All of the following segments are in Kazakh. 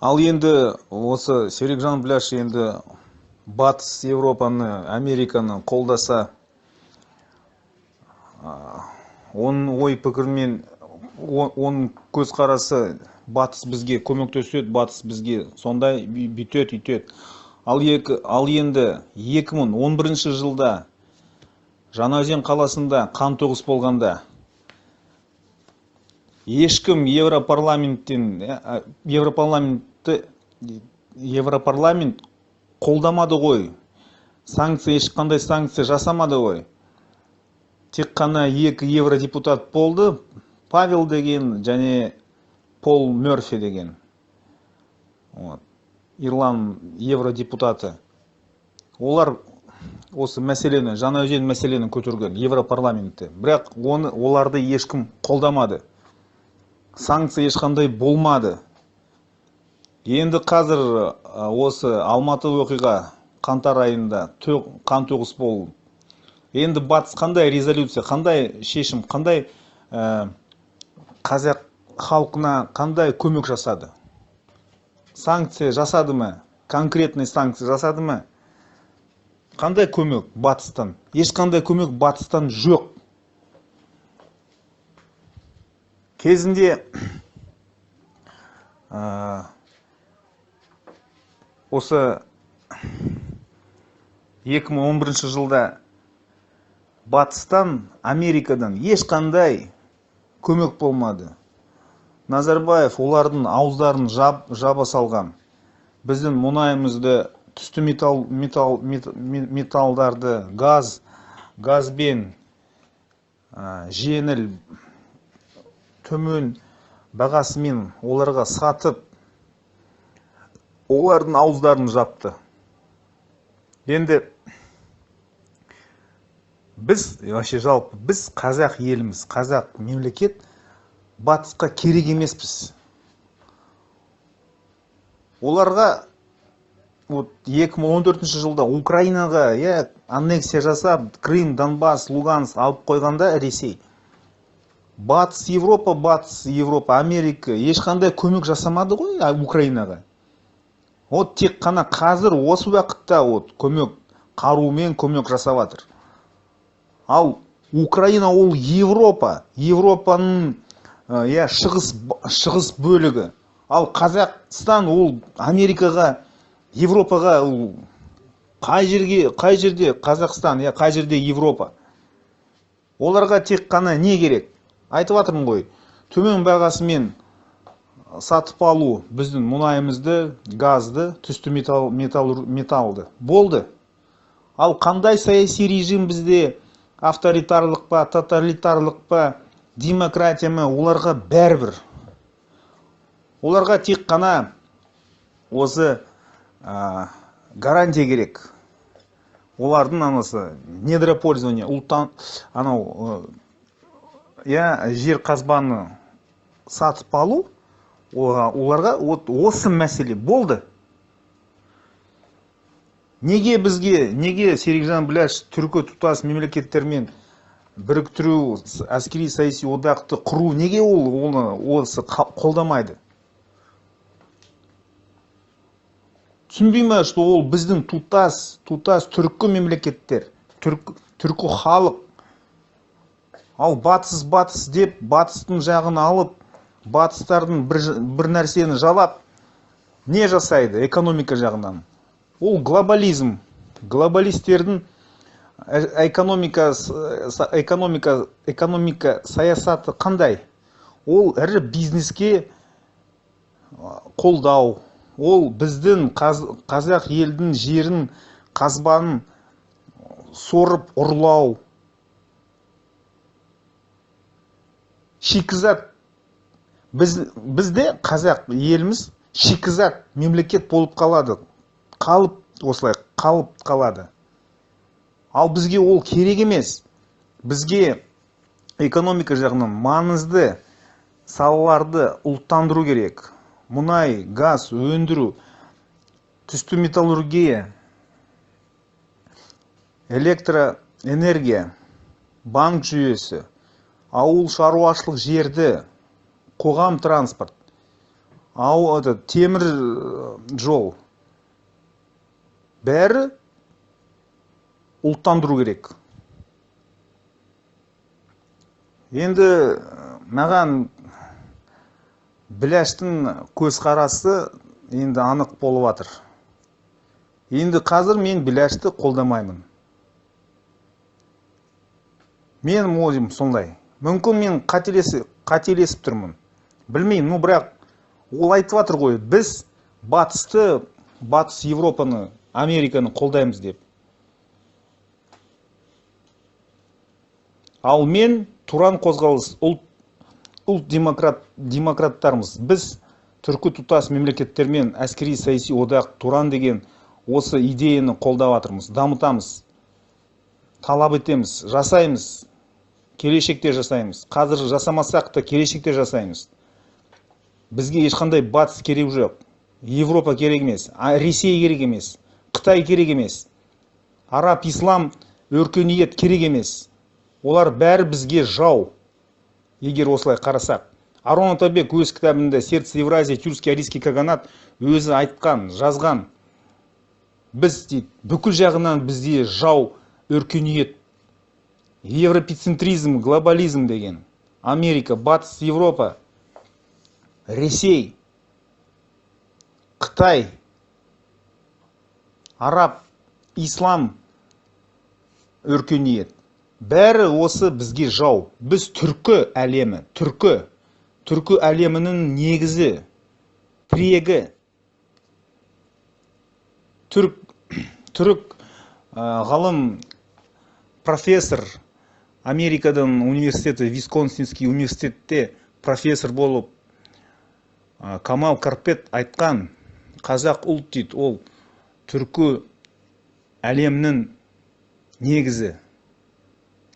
Ал енді осы Серікжан Біляш енді батыс Европаны, Американы қолдаса, оның ой пікірмен, оның көзқарасы батыс бізге көмектеседі, батыс бізге сондай бүйтеді, үйтеді. Ал енді 2011 жылда Жаңаөзен қаласында қантөгіс болғанда ешкім Европарламент қолдамады ғой. Ешқандай санкция жасамады ғой. Тек қана 2 евродепутат болды, Павел деген және Пол Мерфи деген. Ирлан евродепутаты. Олар осы мәселені, Жаңаөзен мәселені көтерген Европарламентте. Бірақ оларды ешкім қолдамады. Санкция ешқандай болмады. Енді қазір осы Алматы оқиға қаңтар айында қантөгіс болды. Енді батыс қандай резолюция, қандай шешім, қандай қазақ халқына қандай көмек жасады? Санкция жасады ма? Конкретный санкция жасады ма? Қандай көмек батыстан? Ешқандай көмек батыстан жоқ. Кезінде осы 2011 жылда батыстан, Америкадан ешқандай көмек болмады. Назарбаев олардың ауыздарын жаба салған. Біздің мұнайымызды, түсті металдарды, газбен жеңіл, төмен бағасымен оларға сатып, олардың ауыздарын жапты. Енді біз қазақ еліміз, қазақ мемлекет батысқа керек емеспіз. Оларға 2014 жылда Украинаға аннексия жасап, Крым, Донбасс, Луганск алып қойғанда Ресей. Батыс Европа, Америка ешқандай көмек жасамады ғой Украинаға. Тек қана қазір осы уақытта көмек, қарумен көмек жасап жатыр. Ал Украина ол Европаның шығыс бөлігі. Ал Қазақстан ол Америкаға, Европаға қай жерде Қазақстан, қай жерде Европа. Оларға тек қана не керек? Айтып жатырмын ғой, төмен бағасымен сатып алу біздің мұнайымызды, газды, түсті металды. Болды. Ал қандай саяси режим бізде, авторитарлық па, тоталитарлық па, демократия ма, оларға бәрібір. Оларға тек қана осы гарантия керек. Олардың недропользование, жер қазбаны сатып алу, оларға осы мәселе болды. Неге Серікжан Біляш түркі тұтас мемлекеттермен біріктіру, әскери саяси одақты құру, неге осы қолдамайды? Түсінбейме, что ол біздің тұтас түркі мемлекеттер, түркі халық. Ал батыс деп, батыстың жағын алып, батыстардың бір нәрсені жалап, не жасайды экономика жағынан? Ол глобализм. Глобалистердің экономика саясаты қандай? Ол ірі бизнеске қолдау. Ол біздің қазақ елдің жерін, қазбанын сорып ұрлау. Шикізат. Бізде қазақ еліміз шикізат мемлекет болып қалады. Осылай қалып қалады. Ал бізге ол керек емес. Бізге экономика жағынан маңызды салаларды ұлттандыру керек. Мұнай, газ өндіру, түсті металлургия, электроэнергия, банк жүйесі, ауыл шаруашылық жерді, қоғам транспорт. темір жол бәрі ұлттандыру керек. Енді маған Біляштің көзқарасы енді анық болып жатыр. Енді қазір мен Біляшты қолдамаймын. Мен ойым сондай. Мүмкін мен қателесіп тұрмын. Білмеймін, бірақ ол айтып жатыр ғой, біз батыс Европаны, Американы қолдаймыз деп. Ал мен Туран қозғалыс, ұлт демократтармыз. Біз түркі тұтас мемлекеттермен әскери саяси одақ Туран деген осы идеяны қолдап жатырмыз, дамытамыз, талап етеміз, жасаймыз, келешекте жасаймыз. Қазір жасамасақ та келешекте жасаймыз. Бізге ешқандай батыс керек жоқ, Европа керек емес, Ресей керек емес, Қытай керек емес, араб, ислам, өркениет керек емес. Олар бәрі бізге жау. Егер осылай қарасақ, Арон Атабек өз кітабында «Сердце Евразии, тюркский арийский каганат» өзі айтқан, жазған. Біз дейді, бүкіл жағынан бізде жау өркениет, европецентризм, глобализм деген. Америка, батыс Европа, Ресей, Қытай, араб, ислам өркениет. Бәрі осы бізге жау. Біз түркі әлемі, түркі әлемінің негізі, тірегі. Түрік ғалым профессор, Америкадан университеті, Висконсинский университетте профессор болып, Камал Карпет айтқан, қазақ ұлт дейді, ол түркі әлемнің негізі,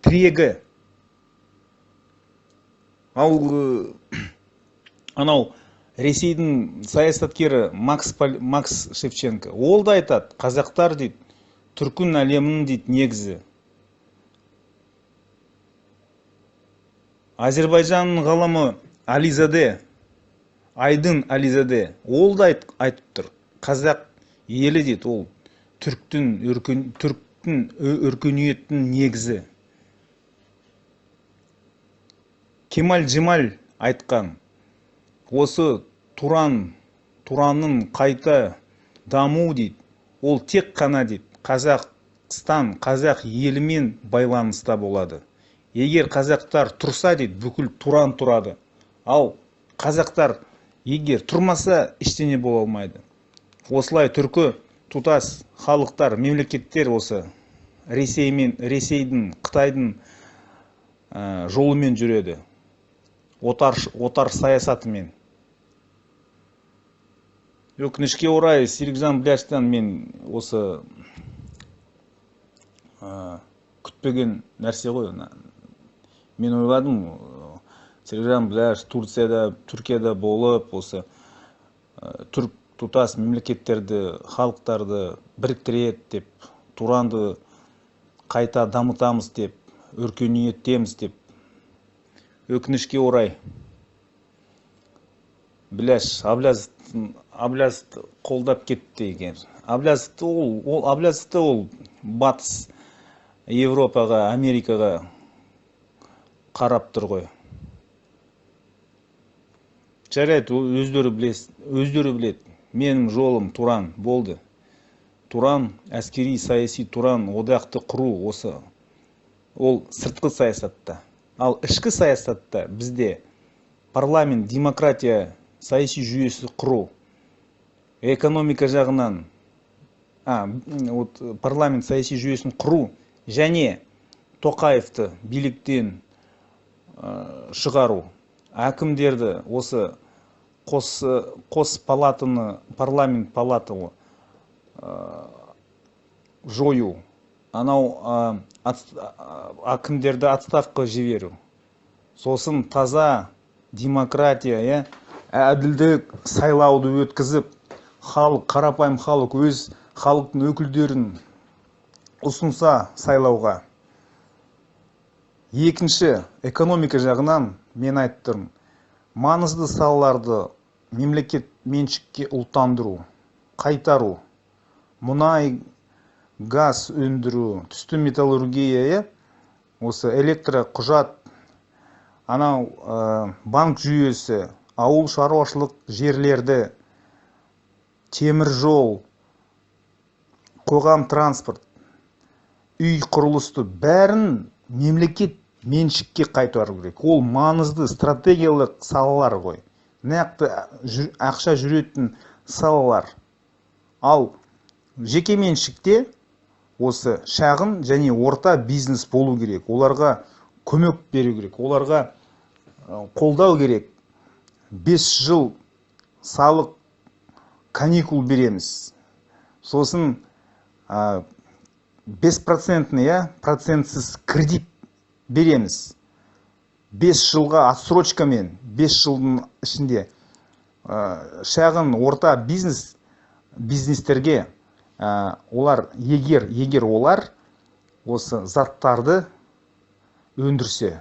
тірегі. Анау Ресейдің саясаткері Макс Шевченко, ол да айтады, қазақтар дейді, түркі әлемінің дейді негізі. Азербайжанның ғалымы Айдын Ализаде, ол да айтып тұр, қазақ елі дейді, ол түріктің өркениеттің негізі. Кемаль Джемаль айтқан, осы Туранның қайта даму дейді, ол тек қана дейді, Қазақстан, қазақ елімен байланыста болады. Егер қазақтар тұрса дейді, бүкіл Туран тұрады. Ал қазақтар егер тұрмаса, ештеңе бола алмайды. Осылай түркі тұтас халықтар, мемлекеттер осы Ресейдің, Қытайдың жолымен жүреді. Отар саясатымен. Өкінішке орай, Серікжан Біляштан мен осы күтпеген нәрсе ғой. Мен ойладым, Серікжан Біляш Түркияда болып, осы түрк тұтас мемлекеттерді, халықтарды біріктіреді деп, Туранды қайта дамытамыз деп, өркениеттеміз деп. Өкінішке орай, Біляш Аблязовты қолдап кетті екен. Аблязовты ол батыс Европаға, Америкаға қарап тұр ғой. Жарайды, өздері біледі. Менің жолым Туран болды. Туран, әскери саяси Туран одақты құру осы. Ол сыртқы саясатта. Ал ішкі саясатта бізде парламент, демократия, саяси жүйесі құру. Экономика жағынан парламент саяси жүйесін құру және Тоқаевты биліктен шығару. Әкімдерді осы қос палатаны, парламент палаталы жою. Анау әкімдерді отставқа жіберу. Сосын таза демократия, әділдік сайлауды өткізіп, қарапайым халық өз халықтың өкілдерін ұсынса сайлауға. Екінші, экономика жағынан мен айттым, маңызды салаларды мемлекет меншікке ұлттандыру, қайтару, мұнай, газ өндіру, түсті металлургия, осы құжат, анау банк жүйесі, ауыл шаруашылық жерлерді, темір жол, қоғам транспорт, үй құрылысты бәрін мемлекет меншікке қайтару керек. Ол маңызды стратегиялық салалар ғой. Нақты ақша жүретін салалар. Ал жеке меншікте осы шағын және орта бизнес болу керек. Оларға көмек беру керек. Оларға қолдау керек. 5 жыл салық каникул береміз. Сосын 5% процентсіз кредит береміз. 5 жылға отсрочкамен, 5 жылдың ішінде шағын орта бизнестерге олар егер олар осы заттарды өндірсе,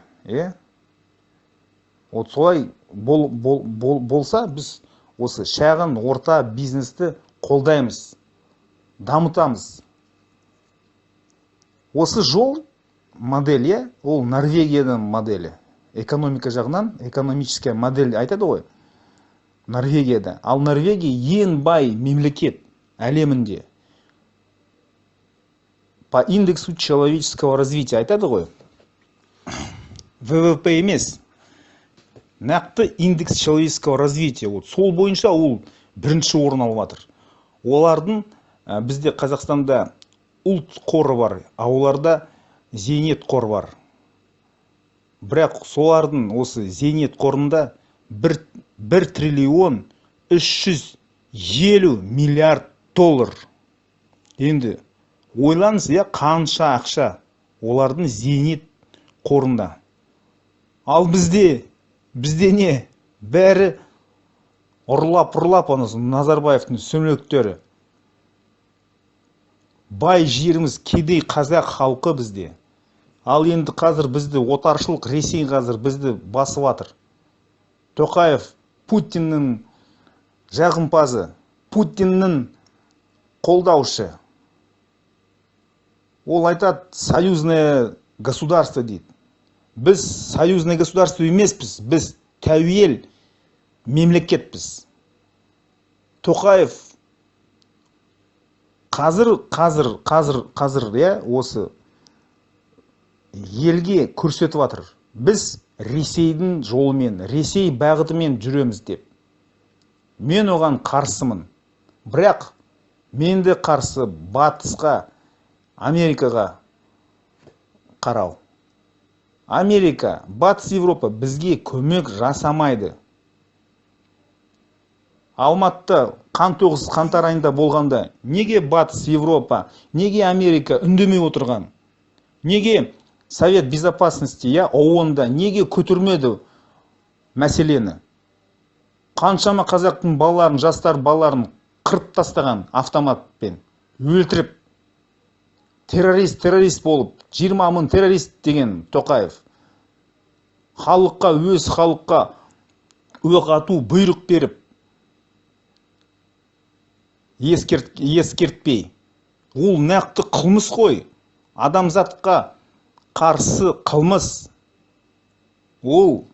вот солай болса, біз осы шағын орта бизнесті қолдаймыз, дамытамыз. Осы жол модель, ол Норвегияның моделі. Экономика жағынан, экономическая модель айтады ғой, Норвегияда. Ал Норвегия ең бай мемлекет әлемінде. По индексу человеческого развития айтады ғой. ВВП емес. Нақты индекс человеческого развития. Сол бойынша ол бірінші орын алып жатыр. Олардың бізде Қазақстанда ұлт қоры бар, а оларда зейнет қор бар. Бірақ солардың осы зейнет қорында 1 триллион 350 миллиард доллар. Енді ойлаңыз, қанша ақша олардың зейнет қорында. Ал бізде не? Бәрі ұрлап, Назарбаевтың сөмлектері. Бай жеріміз кедей қазақ халқы бізде. Ал енді қазір бізді отаршылық Ресей қазір бізді басып жатыр. Тоқаев Путиннің жағымпазы, Путиннің қолдаушы. Ол айтады, союзное государство дейді. Біз союзное государство емеспіз, біз тәуел мемлекетпіз. Тоқаев қазір осы елге көрсетіп жатыр. Біз Ресейдің жолымен, Ресей бағытымен жүреміз деп. Мен оған қарсымын. Бірақ мен де қарсы батысқа, Америкаға қарау. Америка, Батыс Европа бізге көмек жасамайды. Алматыда 19 қаңтар айында болғанда неге Батыс Европа, неге Америка үндемей отырған? Неге Совет Безопасности, ООН-да неге көтермеді мәселені? Қаншама қазақтың балаларын, жастар балаларын қырып тастаған автоматпен, өлтіріп, террорист болып, 20 мың террорист деген Тоқаев. Өз халыққа оқ ату бұйрық беріп, ескертпей. Ол нақты қылмыс қой. Адамзатқа қарсы қылмыс. Ол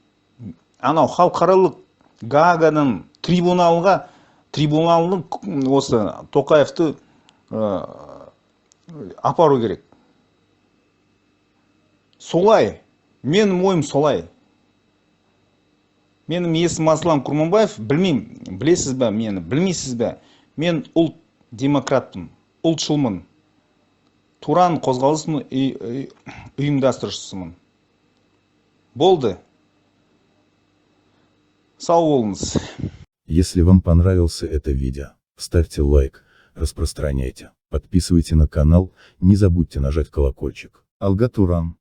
анау халықаралық Гааганың трибуналының осы Тоқаевты апару керек. Солай. Менің ойым солай. Менің есімім Аслан Құрманбаев. Білмеймін, білесіз бе мені, білмейсіз бе? Мен ұлт демократтым, ұлтшылмын. Туран қозғалысының ұйымдастырушысымын. Болды. Сау болыңыз. Если вам понравился это видео, ставьте лайк, распространяйте, подписывайте на канал, не забудьте нажать колокольчик. Алга Туран.